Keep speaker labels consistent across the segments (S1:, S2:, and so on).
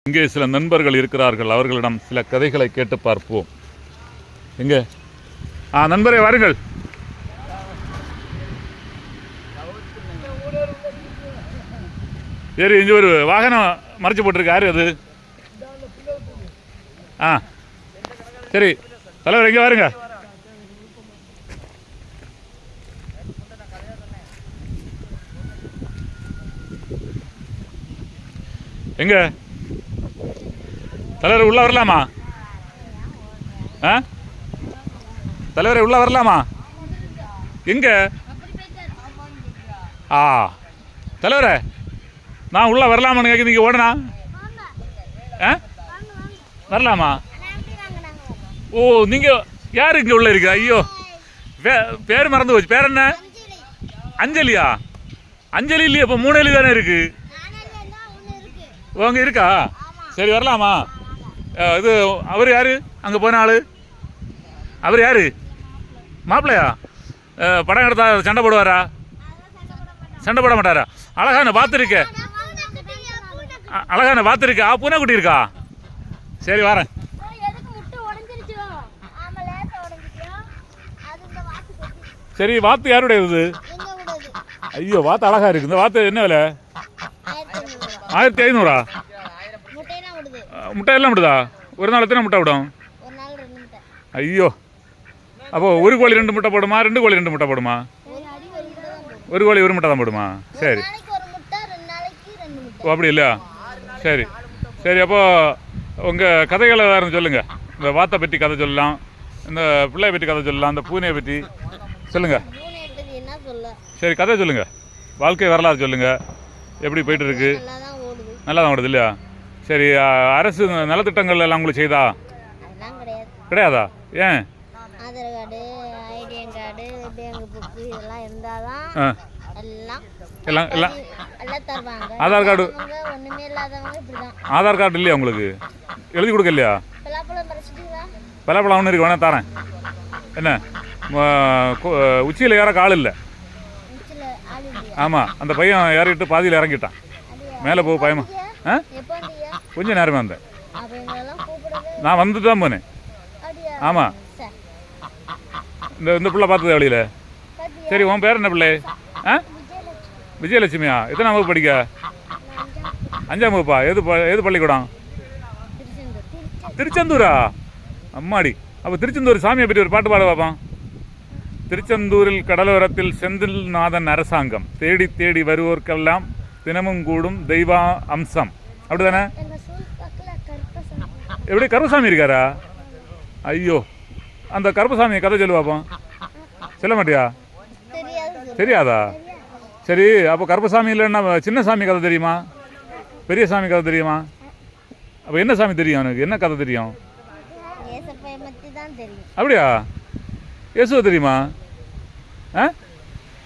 S1: இங்கே சில நண்பர்கள் இருக்கிறார்கள். அவர்களிடம் சில கதைகளை கேட்டு பார்ப்போம். எங்கே நண்பரே வாருங்கள். சரி, இங்கே ஒரு வாகனம் மறைச்சு போட்டிருக்கு. யாரு அது? சரி தலைவர், எங்கே வாருங்க. எங்க தலைவர் உள்ள வரலாமா? தலைவரை உள்ள வரலாமா? எங்க தலைவரே, நான் உள்ள வரலாமான்னு கேட்க நீங்க ஓடனா? வரலாமா? ஓ, நீங்க யாரு இங்க உள்ள இருக்கு? ஐயோ, பேர் மறந்து போச்சு. பேர் என்ன? அஞ்சலியா? அஞ்சலி இல்லையா? இப்போ 3 எழுதி தானே இருக்கு. உங்க இருக்கா? சரி, வரலாமா? இது அவர் யாரு? அங்கே போன ஆளு அவர் யாரு? மாப்பிள்ளையா? படம் எடுத்தா சண்டை போடுவாரா? சண்டை போட மாட்டாரா? அழகான பார்த்துருக்க, அழகான பார்த்துருக்க. பூனைக்குட்டி இருக்கா? சரி, வரேன். சரி, வாத்து யாருடைய இது? ஐயோ, வாத்து அழகா இருக்கு. இந்த வாத்து என்ன விலை? 1500. முட்டை எல்லாம் விடுதா? ஒரு நாள் எத்தனை முட்டை விடும்? ஐயோ, அப்போ ஒரு கோழி 2 முட்டை போடுமா? 2 கோழி 2 முட்டை போடுமா? ஒரு கோழி 1 முட்டை தான் போடுமா? சரி. ஓ, அப்படி இல்லையா? சரி சரி. அப்போ உங்கள் கதைகளை வேறு சொல்லுங்கள். இந்த வாத்தை பற்றி கதை சொல்லலாம், இந்த பிள்ளையை பற்றி கதை சொல்லலாம், இந்த பூனையை பற்றி சொல்லுங்கள். சரி, கதை சொல்லுங்கள். வாழ்க்கை வரலாறு சொல்லுங்கள். எப்படி போயிட்டு இருக்கு? நல்லா தான் ஓடுது இல்லையா? சரி, அரசு நலத்திட்டங்கள் எல்லாம் உங்களுக்கு செய்தா? கிடையாதா? ஏன்? எல்லாம் எல்லாம் ஆதார் கார்டு, ஆதார் கார்டு இல்லையா உங்களுக்கு? எழுதி கொடுக்க இல்லையா? பலாப்பழம் ஒன்று இருக்கு, வேணா தரேன். என்ன, உச்சியில் ஏற கால் இல்லை. ஆமாம், அந்த பையன் ஏறிட்டு பாதியில் இறங்கிட்டான். மேலே போக பயமா? கொஞ்சம் நேரமே வந்தேன். நான் வந்து தான் போனேன். ஆமாம், இந்த பிள்ளை பார்த்தது வழியில். சரி, உன் பேர் என்ன பிள்ளை? விஜயலட்சுமியா? எத்தனாம் வகுப்பு படிக்க? 5ஆம் வகுப்பா? எது பள்ளிக்கூடம்? திருச்செந்தூரா? அம்மாடி. அப்போ திருச்செந்தூர் சாமியை பற்றி ஒரு பாட்டு பாட பார்ப்பான். திருச்செந்தூரில் கடலோரத்தில் செந்தில்நாதன் அரசாங்கம் தேடி தேடி வருவோர்க்கெல்லாம் தினமும் கூடும் தெய்வ அம்சம். அப்படிதானே? எப்படி கருப்பசாமி இருக்காரா? ஐயோ, அந்த கருப்பசாமி கதை சொல்லு பார்ப்போம். சொல்ல மாட்டியா? தெரியாதா? சரி, அப்போ கருப்பசாமி இல்லைன்னா சின்ன சாமி கதை தெரியுமா? பெரிய சாமி கதை தெரியுமா? அப்போ என்ன சாமி தெரியும்? எனக்கு என்ன கதை தெரியும்? அப்படியா? இயேசுவை தெரியுமா?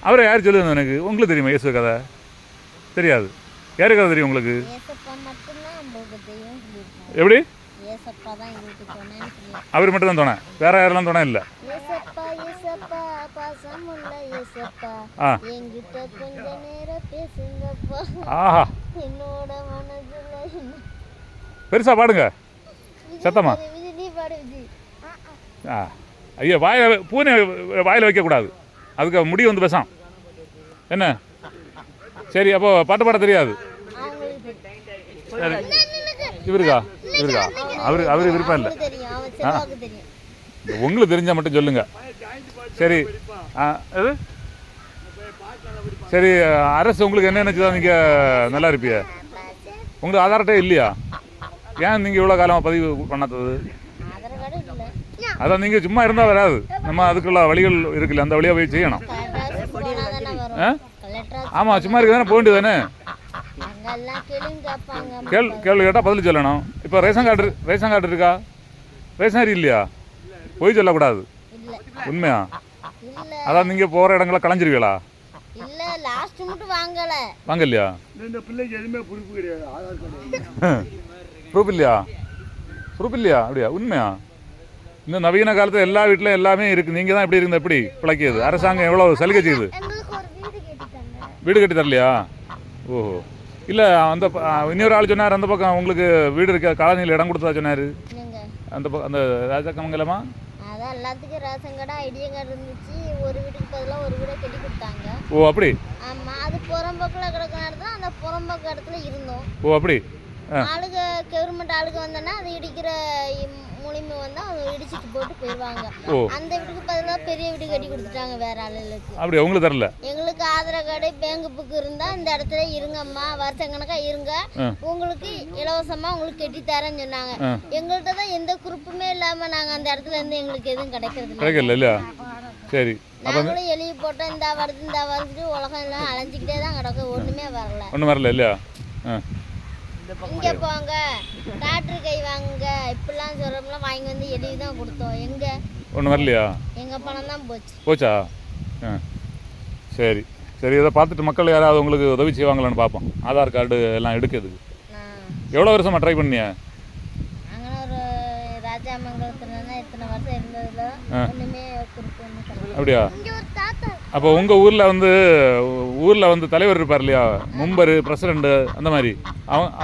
S1: அவரை யார் சொல்லுங்க எனக்கு? உங்களுக்கு தெரியுமா இயேசு கதை? தெரியாது. யாரு கதை தெரியும் உங்களுக்கு? எப்படி? அவர் மட்டும் தான் துணை, வேற யாரெல்லாம் துணை இல்லை. ஆஹா, பெருசா பாடுங்க, சத்தமா. ஐயோ, பூனை வாயில் வைக்கக்கூடாது, அதுக்கு முடி வந்து பேசாம். என்ன? சரி, அப்போ பாட்டு பாட தெரியாது. இவருக்கா? அவரு விருப்பம் இல்லை. உங்களுக்கு தெரிஞ்சா மட்டும் சொல்லுங்க. சரி. சரி, அரசு உங்களுக்கு என்ன நினைச்சுதான் நீங்க நல்லா இருப்பீங்க? உங்களுக்கு ஆதார் அட்டை இல்லையா? ஏன் நீங்க இவ்வளவு காலமா பதிவு பண்ணாதது? அதான் நீங்க சும்மா இருந்தா வராது. நம்ம அதுக்குள்ள வழிகள் இருக்குல்ல, அந்த வழியா போய் செய்யணும். ஆமா, சும்மா இருக்கு தானே, போக வேண்டியது தானே. கேள்வி கேட்டால் பதில் சொல்லணும். இப்போ ரேஷன் கார்டு இருக்கா? ரேஷன் கார்டு இல்லையா? போய் சொல்லக்கூடாது. உண்மையா? அதான் நீங்கள் போகிற இடங்களை கலைஞ்சிருவீங்களா? வாங்கலையா? ப்ரூஃப் இல்லையா? ப்ரூஃப் இல்லையா? அப்படியா? உண்மையா? இந்த நவீன காலத்தில் எல்லா வீட்டிலும் எல்லாமே இருக்குது. நீங்கள் தான் எப்படி இருந்தால் எப்படி பிழைக்கிது? அரசாங்கம் எவ்வளோ சலுகை செய்யுது? வீடு கட்டி தரலையா? ஓஹோ, இல்லை அந்த இன்னொரு ஆள் சொன்னார் அந்த பக்கம் உங்களுக்கு வீடு இருக்க காலனியில் இடம் கொடுத்ததா சொன்னார். அந்த அந்த ராஜாக்கமங்கலமா
S2: அதான் எல்லாத்துக்கும் ரேஷன் கடை ஐடியா கார்டு இருந்துச்சு. ஒரு வீட்டுக்கு பதிலாக ஒரு வீடை கட்டி கொடுத்தாங்க.
S1: ஓ அப்படி.
S2: ஆமாம், அது புறம்போக்கில் கிடக்கிற இடத்துல அந்த புறம்போக்கு இடத்துல இருந்தோம்.
S1: ஓ அப்படி.
S2: ஆளுங்க கவர்மெண்ட் ஆளுங்க வந்தோன்னா அது இடிக்கிற மூலியமா வந்தால் அவங்க இடிச்சிட்டு போட்டு போயிடுவாங்க. அந்த வீட்டுக்கு பதிலாக பெரிய வீடு கட்டி கொடுத்துட்டாங்க வேற ஆளுகளுக்கு.
S1: அப்படி உங்களுக்கு தரல?
S2: எங்களுக்கு ஆதார் கார்டு பேங்க் புக்கு இருந்தால் இந்த இடத்துல இருங்கம்மா, வருஷம் கணக்காக இருங்க, உங்களுக்கு இலவசமாக உங்களுக்கு கட்டி தரேன்னு சொன்னாங்க. எங்கள்கிட்ட தான் எந்த குரூப்புமே இல்லாமல் நாங்கள் அந்த இடத்துல இருந்து எங்களுக்கு எதுவும் கிடைக்கிறது
S1: இல்லை. சரி,
S2: நாங்களும் எழுதி போட்டோம். இந்த வருது உலகம் எல்லாம் அலைஞ்சிக்கிட்டே தான் கிடக்கும், ஒன்றுமே வரல.
S1: ஒன்றும் வரல இல்லையா?
S2: இங்கே போங்க, டாக்டர் கை வாங்குங்க, இப்படிலாம் சொல்கிறோம்லாம் வாங்கி வந்து எழுதி தான் கொடுத்தோம். எங்கே
S1: ஒன்றும் வரலையா?
S2: எங்கள் பணம் தான்
S1: போச்சா? சரி சரி, இதை பார்த்துட்டு மக்கள் யாராவது உங்களுக்கு உதவி செய்வாங்களான்னு பார்ப்போம். ஆதார் கார்டு எல்லாம் எடுக்குது. எவ்வளோ வருஷமாக ட்ரை பண்ணிய?
S2: அங்கே ஒரு ராஜாமங்கலத்துலன்னா இத்தனை வருஷம் இருந்ததில் ஒன்றுமே
S1: அப்படியா? அப்போ உங்கள் ஊரில் வந்து தலைவர் இருப்பார் இல்லையா, மெம்பரு, பிரசிடெண்ட்டு, அந்த மாதிரி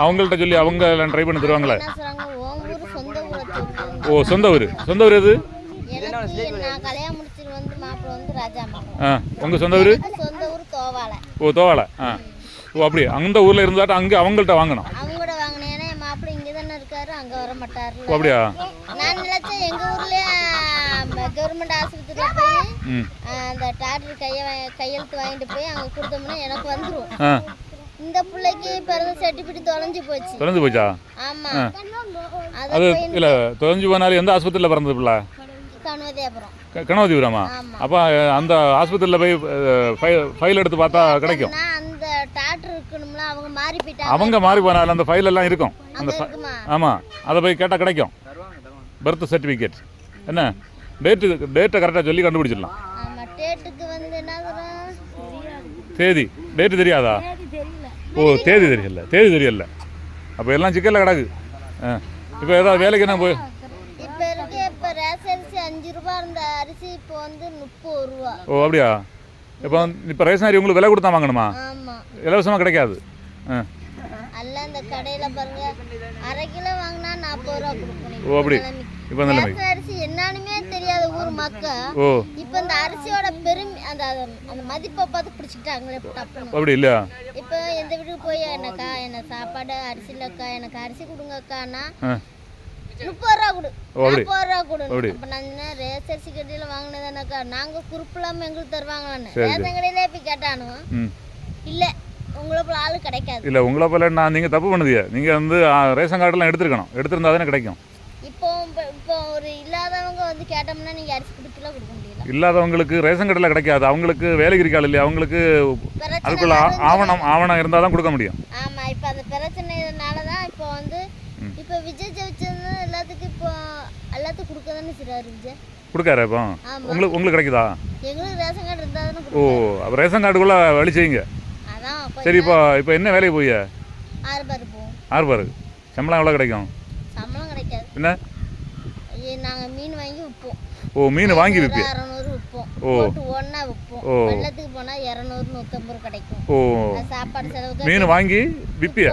S1: அவங்கள்ட்ட சொல்லி அவங்க எல்லாம் ட்ரை பண்ணி தருவாங்களே? ஓ சொந்த ஊர் எது? உங்கள் சொந்த ஊர்? ஓ தோவாலை. ஓ அப்படி. அந்த ஊரில் இருந்தாட்டும் அங்கே அவங்கள்ட்ட வாங்கணும். ஓ அப்படியா?
S2: நான் நினைச்சேன் எங்க ஊர்லயே கவர்மெண்ட் ஆஸ்பத்திரியில போய் அந்த டாக்டர் கையெழுத்து வாங்கிட்டு போய் அங்க கொடுத்தோம்னா எனக்கு வந்துரும். இந்த பிள்ளைக்கு பிறந்த சர்டிபிகேட் தொலைஞ்சு
S1: போச்சா?
S2: ஆமா.
S1: அது இல்ல தொலைஞ்சு போனாலும் எந்த ஆஸ்பத்திரியில பிறந்தது பிள்ளை? கணவதிபுரமா? அப்ப அந்த ஆஸ்பத்திரியில போய் ஃபைல் எடுத்து பார்த்தா கிடைக்கும்.
S2: அந்த டாக்டர் இருக்கணும்ல, அவங்க மாறி போயிட்டாங்க.
S1: அவங்க மாறி போனாலும் அந்த ஃபைல் எல்லாம் இருக்கும். அந்த ஆமா, அதை போய் கேட்டால் கிடைக்கும். பர்த் சர்டிஃபிகேட் என்ன டேட்டை கரெக்டாக சொல்லி கண்டுபிடிச்சிடலாம். டேட்டு தெரியாதா? ஓ தேதி தெரியல. அப்போ எல்லாம் சிக்கலில் கிடக்கு. இப்போ ஏதாவது வேலைக்கு என்ன போய் ஓ அப்படியா? இப்போ ரேஷன் அரி உங்களுக்கு விலை கொடுத்தா வாங்கணுமா? இலவசமாக கிடைக்காது.
S2: அந்த கடையில பாருங்க, அரை கிலோ வாங்கினா 40 ரூபா கொடுக்கணும்.
S1: ஓ அப்படி. இப்போ இந்த
S2: அரிசி என்னன்னுமே தெரியாத ஊர் மக்கள் இப்போ இந்த அரிசியோட பெருமை அந்த மதிப்பை பார்த்து பிடிச்சிக்கிட்டாங்களே டப்புன்னு.
S1: அப்படி இல்லையா?
S2: இப்போ எந்த வீட்டுக்கு போய் என்ன சாப்பாடு அரிசி இல்லக்கா, எனக்கு அரிசி கொடுங்கக்கான்னா 30 ரூபா கொடு, 40 ரூபா கொடு. அப்போ நான் ரேஸ் அரிசி கடையில் வாங்கினதானாக்கா நாங்கள் குறுப்பில்லாமல் எங்களுக்கு தருவாங்களான்னு ரேஷன் கடையிலே போய் கேட்டானோ இல்லை உங்களை போல ஆளு கிடைக்காது.
S1: இல்லை உங்களை போல நீங்கள் தப்பு பண்ணுதிய. நீங்கள் வந்து ரேஷன் கார்டெல்லாம் எடுத்திருந்தா தானே கிடைக்கும்.
S2: இப்போ ஒரு இல்லாதவங்க வந்து கேட்டோம்னா நீங்கள் அரிசி கொடுக்கலாம் கொடுக்க முடியல.
S1: இல்லாதவங்களுக்கு ரேஷன் கார்டில் கிடைக்காது. அவங்களுக்கு வேலைக்கு இருக்காது இல்லையா, அவங்களுக்கு அதுக்குள்ள ஆவணம் இருந்தால் தான் கொடுக்க முடியும்.
S2: ஆமாம், இப்போ அந்த பிரச்சனைனால தான் இப்போ வந்து இப்போ விஜய் ஜெயிச்சது எல்லாத்துக்கும் கொடுக்க தானே செய்றாரு விஜய்.
S1: கொடுக்காரு. இப்போ உங்களுக்கு கிடைக்குதா?
S2: எங்களுக்கு ரேஷன் கார்டு இருந்தால் தானே.
S1: ஓ அப்போ ரேஷன் கார்டுக்குள்ளே வழி செய்யுங்க. சரி, இப்போ என்ன வேலைக்கு போய்?
S2: 6 பாரு போவோம்.
S1: 6 பாரு. சம்பளம் எவ்வளோ கிடைக்கும்?
S2: சம்பளம் கிடைக்காது.
S1: என்ன?
S2: நாங்கள் மீன் வாங்கி விற்போம்.
S1: ஓ மீன் வாங்கி விற்போம்.
S2: 600 விற்போம். ஒன்றா விற்போம். வெள்ளத்துக்கு போனால் 200 150 கிடைக்கும். ஓ சாப்பாடு செலவுக்கு
S1: மீன் வாங்கி விற்பிய?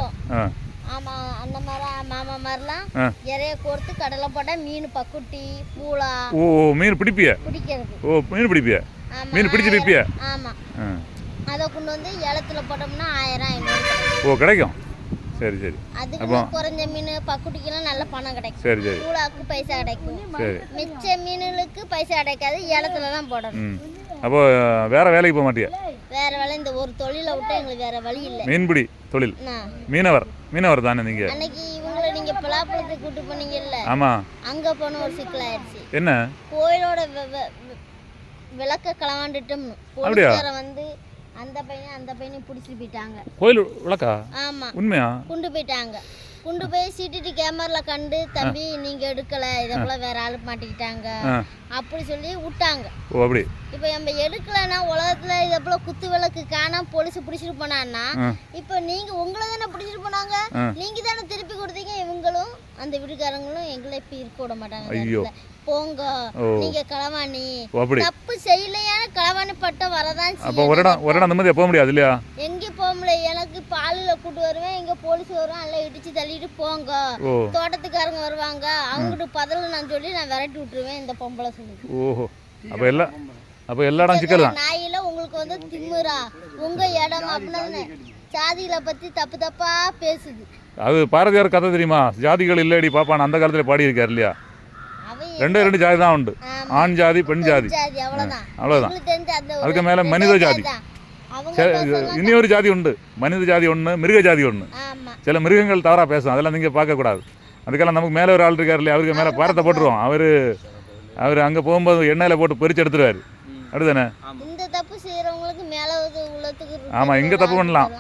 S2: ஆமாம், அந்த மாதிரி மாமா மாதிரிலாம் இறைய கொடுத்து கடலை போட்டால் மீன் பக்குட்டி பூளா.
S1: ஓ மீன் பிடிப்பிய?
S2: பிடிக்கிறது.
S1: ஓ மீன் பிடிப்பிய? மீன் பிடிச்சி விற்பிய?
S2: ஆமாம். அதை கொண்டு வந்து ஏலத்தில் போட்டோம்னா 1000 500
S1: ஓ கிடைக்கும். சரி சரி.
S2: அதுக்கு குறைஞ்ச மீன் பக்குட்டிக்கெல்லாம் நல்ல பணம் கிடைக்கும்.
S1: சரி சரி.
S2: பூளாக்கு பைசா கிடைக்கும். மிச்ச மீனுக்கு பைசா கிடைக்காது, ஏலத்தில் தான் போடணும்.
S1: அப்போ வேற வேலைக்கு போக மாட்டியா?
S2: வேற வேலை இந்த ஒரு தொழிலை விட்டு எங்களுக்கு வேற வழி இல்லை.
S1: மீன்பிடி தொழில். மீனவர் தானே நீங்க?
S2: அன்னைக்கு இவங்களை நீங்க பலாப்பழத்துக்கு கூட்டு போனீங்கல்ல?
S1: ஆமா.
S2: அங்க போன ஒரு சிக்கலாயிருச்சு.
S1: என்ன?
S2: கோயிலோட விளக்க களவாண்டுட்டோம்னு போலீஸ்கார வந்து அந்த பையனை பிடிச்சிட்டு போயிட்டாங்க.
S1: கோயில் விளக்கா?
S2: ஆமா.
S1: உண்மையா? கொண்டு
S2: போயிட்டாங்க. கொண்டு போய் சிடிடி கேமரால கண்டு தம்பி நீங்க எடுக்கல, இதை போல வேற ஆளு மாட்டிக்கிட்டாங்க அப்படி சொல்லி விட்டாங்க.
S1: ஓ அப்படி.
S2: இப்போ நம்ம எடுக்கலன்னா உலகத்துல இதை போல குத்து விளக்கு காணாம போலீஸ் பிடிச்சிட்டு போனான்னா இப்போ நீங்க உங்களை தானே பிடிச்சிட்டு போனாங்க, நீங்க தானே திருப்பி கொடுத்தீங்க. இவங்களும் அந்த வீட்டுக்காரங்களும் எங்களை இப்ப இருக்க விட மாட்டாங்க. போங்க நீங்க களவாணி, தப்பு செய்யலையான களவாணி பட்டம் வரதான்.
S1: அப்ப ஒரு இடம் நிம்மதியா போக முடியாது இல்லையா?
S2: எங்க போக முடியாது. எனக்கு பாலில கூட்டு வருவேன், இங்க போலீஸ் வருவான், எல்லாம் இடிச்சு தள்ளிட்டு போங்க, தோட்டத்துக்காரங்க வருவாங்க, அவங்ககிட்ட பதில் நான் சொல்லி நான் விரட்டி விட்டுருவேன் இந்த பொம்பளை சொல்லி.
S1: ஓஹோ, அப்போ எல்லா இடம் சிக்கல் தான்.
S2: நாயில உங்களுக்கு வந்து திமிரா உங்க இடம் அப்படின்னு சாதிகளை பத்தி தப்பு தப்பா பேசுது.
S1: அது பாரதியார் கதை தெரியுமா? ஜாதிகள் இல்லடி பாப்பான் அந்த காலத்துல பாடி இருக்காரு இல்லையா? ரெண்டு ஜாதி தான் உண்டு, ஆண் ஜாதி பெண் ஜாதி, அவ்வளவுதான். அதுக்கு மேல மனித ஜாதி, இனி ஒரு ஜாதி உண்டு, மனித ஜாதி ஒன்று, மிருக ஜாதி ஒன்று. சில மிருகங்கள் தவறா பேசும், அதெல்லாம் நீங்க பார்க்க கூடாது. அதுக்கெல்லாம் நமக்கு மேல ஒரு ஆள் இருக்காரு இல்லையா, அவருக்கு மேல பாரத்தை போட்டுருவோம். அவர் அங்க போகும்போது எண்ணெயில போட்டு பொரிச்சு எடுத்துருவாரு. அப்படிதானே?
S2: இந்த தப்பு செய்யறவங்களுக்கு மேல உள்ளத்துக்கு.
S1: ஆமா, இங்க தப்பு பண்ணலாம்,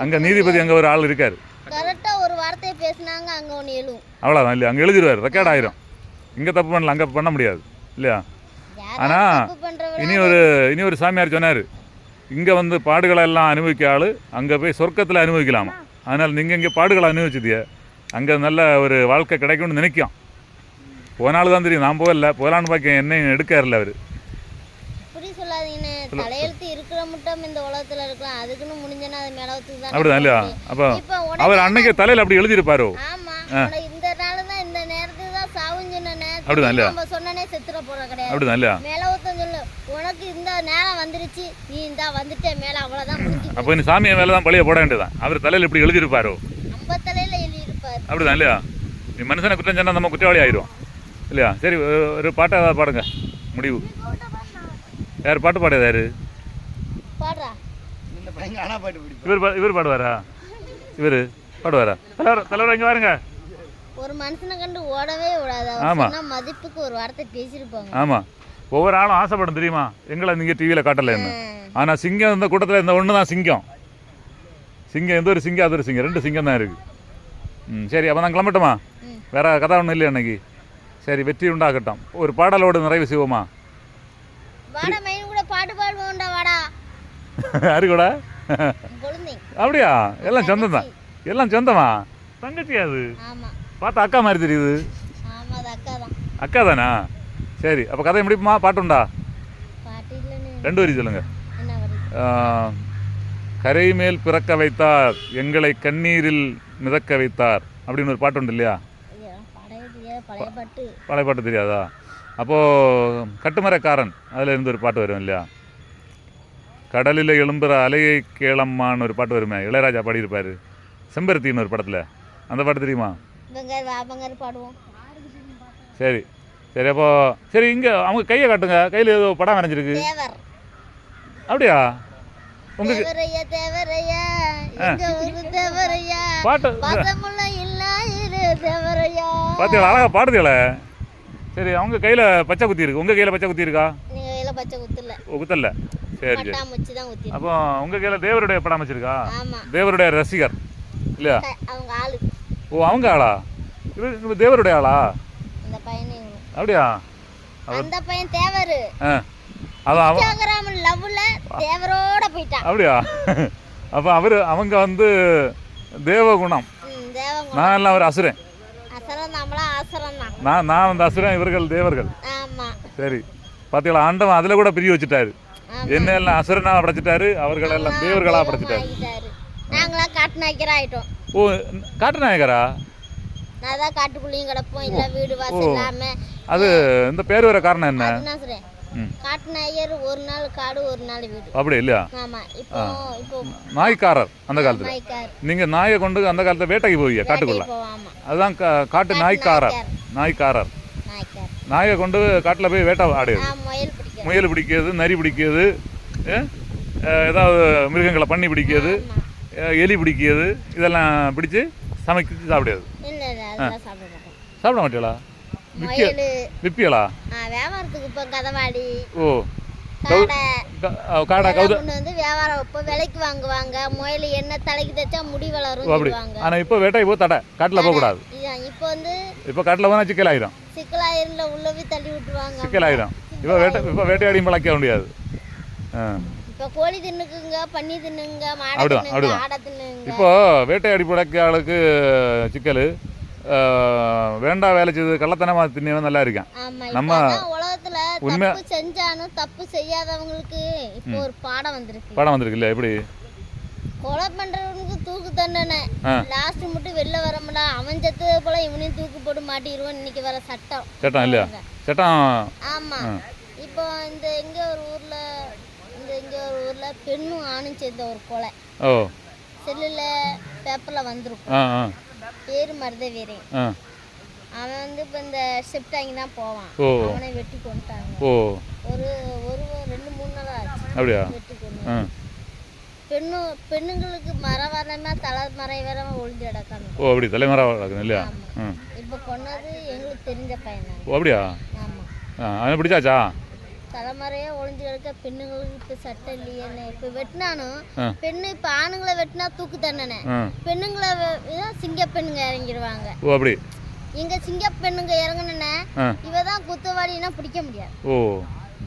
S1: அங்க நீதிபதி அங்க ஒரு ஆள் இருக்காரு.
S2: கரெக்டா ஒரு வார்த்தையை பேசினாங்க, அங்க ஒன்று எழுவும்,
S1: அவ்வளோதான் இல்லையா? அங்கே எழுதிடுவார், ரெக்கார்ட் ஆயிரும். இங்கே தப்பு பண்ணலாம், அங்கே பண்ண முடியாது இல்லையா? ஆனால் இனி ஒரு சாமியார் சொன்னார், இங்கே வந்து பாடுகளை எல்லாம் அனுபவிக்க ஆள் அங்கே போய் சொர்க்கத்தில் அனுபவிக்கலாமா. அதனால் நீங்கள் இங்கே பாடுகளை அனுபவிச்சதிய அங்கே நல்ல ஒரு வாழ்க்கை கிடைக்கும்னு நினைக்கும். போனாலும் தான் தெரியும், நான் போகலான்னு பார்க்க என்னையும் எடுக்காருல்ல அவர்.
S2: தலையெழுத்து இருக்கிற மட்டும் இந்த உலகத்துல இருக்கலாம், அதுக்குன்னு முடிஞ்சனா அது மேலத்துக்கு தான்.
S1: அப்படிதான் இல்லையா? அப்போ அவர் அன்னைக்கு தலையில அப்படி எழுதியிருப்பாரோ?
S2: ஆமா, இந்த நாள் தான் இந்த நேரத்துக்கு தான் சாவுஞ்சின நேரம்.
S1: அப்படிதான் இல்லையா?
S2: நம்ம சொன்னனே செத்துற போற கிடையாது.
S1: அப்படிதான் இல்லையா?
S2: மேலவுத்தம் சொல்லு, உனக்கு இந்த நேரம் வந்துருச்சு, நீ இந்த வந்துட்டே மேல அவ்வளவுதான் முடிஞ்சு.
S1: அப்போ இந்த சாமியை மேல தான் பழிய போட வேண்டியதான். அவர் தலையில இப்படி எழுதியிருப்பாரோ?
S2: நம்ம தலையில எழுதியிருப்பாரு.
S1: அப்படிதான் இல்லையா? நீ மனுஷனை குற்றம் சொன்னா நம்ம குற்றவாளி ஆயிரும் இல்லையா? சரி, ஒரு பாட்டை ஏதாவது பாடுங்க முடிவு. யார் பாட்டு பாடுறது? யாரு இவர் பாடுவாரா? இவர் பாடுவாரா? தலைவர் இங்க பாருங்க.
S2: ஒரு மனுஷனை கண்டு ஓடவே விடாது. ஆமா, மதிப்புக்கு ஒரு வார்த்தை பேசிருப்பாங்க.
S1: ஆமா, ஒவ்வொரு ஆளும் ஆசைப்படும் தெரியுமா, எங்களை நீங்க டிவியில காட்டல என்ன. ஆனா சிங்கம் இந்த கூட்டத்தில் இந்த ஒன்று தான் சிங்கம். எந்த ஒரு சிங்கம் அது ஒரு சிங்கம், 2 சிங்கம் தான் இருக்கு. சரி, அப்போ நான் கிளம்பட்டுமா? வேற கதை ஒன்றும் இல்லை அன்னைக்கு. சரி, வெற்றி உண்டாகட்டும். ஒரு பாடலோடு நிறைவு செய்வோமா? யாரு கூட? அப்படியா? எல்லாம் சொந்தம் தான், எல்லாம் சொந்தமா? தங்கச்சி அது பார்த்தா அக்கா மாதிரி தெரியுது. அக்கா தானா? சரி, அப்போ கதை முடிப்புமா? பாட்டுண்டா? 2 வரி சொல்லுங்க. கரை மேல் பிறக்க வைத்தார், எங்களை கண்ணீரில் மிதக்க வைத்தார் அப்படின்னு ஒரு பாட்டு உண்டு இல்லையா? பழைய பாட்டு தெரியாதா? அப்போது கட்டுமரக்காரன் அதில் இருந்து ஒரு பாட்டு வரும் இல்லையா? கடலில் எழும்புற அலையை கேளம்மான்னு ஒரு பாட்டு வருமே, இளையராஜா பாடியிருப்பார் செம்பருத்தின்னு ஒரு படத்தில். அந்த பாட்டு தெரியுமா? சரி சரி, அப்போ சரி, இங்கே அவங்க கையை காட்டுங்க, கையில் ஏதோ படம் வரைஞ்சிருக்கு. அப்படியா? உங்களுக்கு பாட்டு பார்த்தீங்களா? அழகா பாடுதீங்களே. சரி, அவங்க கையில் பச்சை குத்தி இருக்கு, உங்கள் கையில் பச்சை குத்தி இருக்கா? குத்தல. சரி சரி. அப்போ உங்கள் கையில் தேவருடைய படம் அமைச்சிருக்கா? தேவருடைய ரசிகர் இல்லையா? ஓ, அவங்க ஆளா? இது தேவருடைய ஆளா? அப்படியா?
S2: அந்த பையன் தேவரு.
S1: அப்படியா? அப்போ அவங்க வந்து தேவகுணம், நான் எல்லாம் ஒரு அசுரன். நான் வந்து அசுரன், இவர்கள் தேவர்கள். சரி, பார்த்தீங்களா? ஆண்டவன் அதில் கூட பிரிவு வச்சுட்டாரு. என்ன எல்லாம் அசுரனா படைச்சிட்டாரு, அவர்கள் எல்லாம் தேவர்களா படைச்சிட்டாரு. ஓ, காட்டு நாயகரா? அது இந்த பேர் வர காரணம் என்ன?
S2: காட்டுநாயகர் ஒரு நாள் காடு ஒரு நாள் வீடு.
S1: அப்படி இல்லையா? நாய்க்காரர் அந்த காலத்துல. நீங்க நாயை கொண்டு அந்த காலத்துல வேட்டைக்கு போவீங்க காட்டுக்குள்ள, அதுதான் காட்டு நாய்க்காரர். நாயை கொண்டு காட்டுல போய் வேட்டை ஆடுது, முயல் பிடிக்கிறது, நரி பிடிக்கிறது, ஏதாவது மிருகங்களை பண்ணி பிடிக்கிறது, எலி பிடிக்கிறது, இதெல்லாம் பிடிச்சு சமைச்சு சாப்பிடாது. சாப்பிட மாட்டீங்களா? விப்பியலா?
S2: வியாபாரத்துக்கு இப்போ கதவாடி,
S1: ஓ, காடா கவுத
S2: வந்து வியாபாரம் இப்போ விலைக்கு வாங்குவாங்க. முயல் என்ன தலைக்கு தைச்சா முடி வளரும்
S1: அப்படி. ஆனா இப்போ வேட்டை போ தடை, காட்டுல போக கூடாது.
S2: இப்போ வந்து
S1: இப்போ காட்டுல போனா சிக்கலாயிரும்.
S2: சிக்கலாயிரம்ல உள்ளவே தள்ளி விட்டுருவாங்க,
S1: சிக்கலாயிரும். இப்போ வேட்டையாடி பழக்க முடியாது.
S2: இப்போ கோழி தின்னுக்குங்க, பன்னி தின்னுங்க, மாடு தின்னுங்க, ஆடை தின்னுங்க.
S1: இப்போ வேட்டையாடி பழக்க ஆளுக்கு சிக்கல் வேண்டா, வேலை செய்து கள்ளத்தனமா தின்னவன் நல்லா இருக்கான். நம்ம
S2: உலகத்துல தப்பு செஞ்சாலும் தப்பு செய்யாதவங்களுக்கு இப்போ ஒரு பாடம் வந்திருக்கு.
S1: இல்ல எப்படி?
S2: கொலை பண்றவனுக்கு தூக்கு தண்டனை. லாஸ்ட் மட்டும் வெளில வர மாட்டா. அவன் செத்தது போல இவனையும் தூக்கு போட்டு மாட்டிடுவான். இன்னைக்கு வர சட்டம்.
S1: சட்டம் இல்லையா? சட்டம்.
S2: ஆமா. இப்போ இந்த இங்க ஒரு ஊர்ல பெண்ணும் ஆணும் சேர்ந்த ஒரு கொலை.
S1: ஓ. செல்லுல
S2: பேப்பர்ல வந்திருக்கும். பேரு மருதவீரன். அவன் வந்து இப்போ இந்த செப்டாங்கி தான் போவான். அவனை வெட்டி கொண்டுட்டாங்க. ஒரு 2-3 நாள் ஆச்சு. அப்படியா? வெட்டி கொண்டு. பெண்ணுங்களுக்கு மரவரமா தலைமறைவரமா ஒளிஞ்சு கிடக்காங்க.
S1: ஓ அப்படி தலைமறைவா கிடக்குது இல்லையா?
S2: இப்போ கொன்னது எங்களுக்கு தெரிஞ்ச பையன் தான்.
S1: ஓ அப்படியா?
S2: ஆமா.
S1: அவன் பிடிச்சாச்சா? தலைமறையா
S2: ஒளிஞ்சு கிடக்க பெண்ணுங்களுக்கு இப்போ சட்டம் இல்லையே. இப்போ வெட்டினானும் பெண்ணு இப்போ ஆணுங்களை வெட்டினா தூக்கு தண்டனை. பெண்ணுங்களை சிங்க பெண்ணுங்க இறங்கிடுவாங்க.
S1: ஓ அப்படி.
S2: இங்க சிங்க பெண்ணுங்க இறங்குனே இவதான் குத்தவாளினா பிடிக்க முடியாது.
S1: ஓ.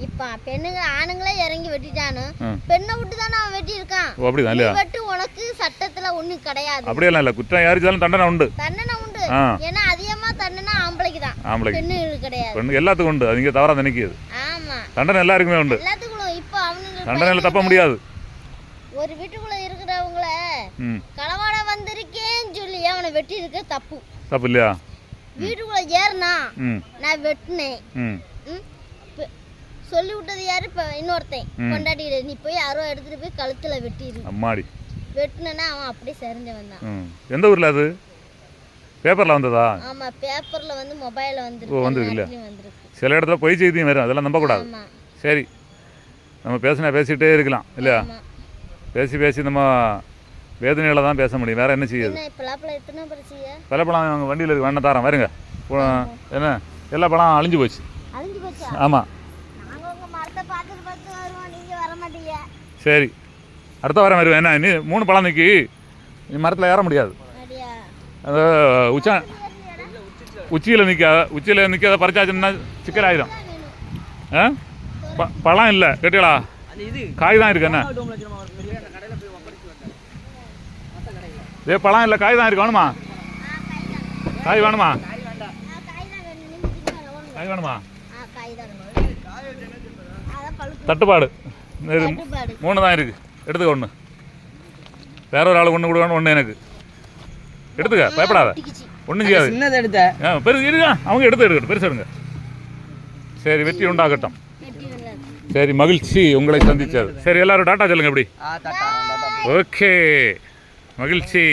S2: இப்ப பெண்ணுங்க ஆணுங்களே இறங்கி வெட்டிட்டானு பெண்ணை விட்டு தானே அவன் வெட்டி இருக்கான்.
S1: ஓ அப்படிதான் இல்லையா?
S2: வெட்டு உனக்கு சட்டத்துல ஒண்ணும் கிடையாது.
S1: அப்படியெல்லாம் இல்ல. குற்றம் யாருச்சாலும் தண்டனை உண்டு.
S2: தண்டனை உண்டு. ஏன்னா அதிகமா தண்டனை ஆம்பளைக்கு தான். பெண்ணுங்களுக்கு கிடையாது.
S1: பெண்ணு எல்லாத்துக்கும் உண்டு. அது இங்க தவறா நினைக்குது.
S2: ஆமா.
S1: தண்டனை எல்லாருக்குமே உண்டு.
S2: எல்லாத்துக்கும். இப்போ அவனுங்க
S1: தண்டனையில தப்ப முடியாது.
S2: ஒரு வீட்டுக்குள்ள இருக்கிறவங்கள களவாட வந்திருக்கேன்னு சொல்லி அவனை வெட்டி இருக்க தப்பு.
S1: தப்பு இல்லையா?
S2: வீட்டுக்குள்ள ஏறினா நான் வெட்டினேன் சொல்லி விட்டது யாரு? இப்ப இன்னொருத்தன் கொண்டாடி நீ போய் யாரோ எடுத்துட்டு போய் கழுத்துல வெட்டிடு. அம்மாடி. வெட்டினா அவன் அப்படியே சரிஞ்சவன் தான்.
S1: எந்த ஊர்ல அது? பேப்பர்ல வந்ததா?
S2: ஆமா, பேப்பர்ல வந்து மொபைல்ல வந்திருக்கு.
S1: சில இடத்துல பொய் செய்தியும் வரும். அதெல்லாம் நம்ப கூடாது. சரி, நம்ம பேசிட்டே இருக்கலாம் இல்லையா? பேசி நம்ம வேதனையில தான் பேச முடியும். வேற என்ன செய்யுது? பலாப்பழம் அவங்க வண்டியில் இருக்கு. வேணா தாரம் வருங்க. என்ன எல்லா பழம் அழிஞ்சு போச்சு. ஆமாம். சரி, அடுத்த வாரம் வருவேன். என்ன நீ 3 பழம் நிற்கி நீ மரத்தில் ஏற முடியாது. அது உச்சியில் நிற்காத பறிச்சாச்சுன்னா சிக்கல் ஆயிடும். பழம் இல்லை கேட்டீங்களா? காய் தான் இருக்கு. என்ன பழம் இல்லை, காய் தான் இருக்கு. வேணுமா? காய் வேணுமா? காய் வேணுமா? தட்டுப்பாடு 3 தான் இருக்கு. எடுத்துக்க. ஒன்று வேற ஒரு ஆள் ஒன்று கொடுக்கணும். ஒன்று எனக்கு எடுத்துக்க. பயப்படாத, ஒன்றும் செய்யாது. பெருசு இருக்கா? அவங்க எடுக்கட்டும். பெருசு எடுங்க. சரி, வெற்றி உண்டாகட்டும். சரி, மகிழ்ச்சி உங்களை சந்திச்சது. சரி, எல்லாரும் டாட்டா சொல்லுங்க. எப்படி? ஓகே, மகிழ்ச்சி.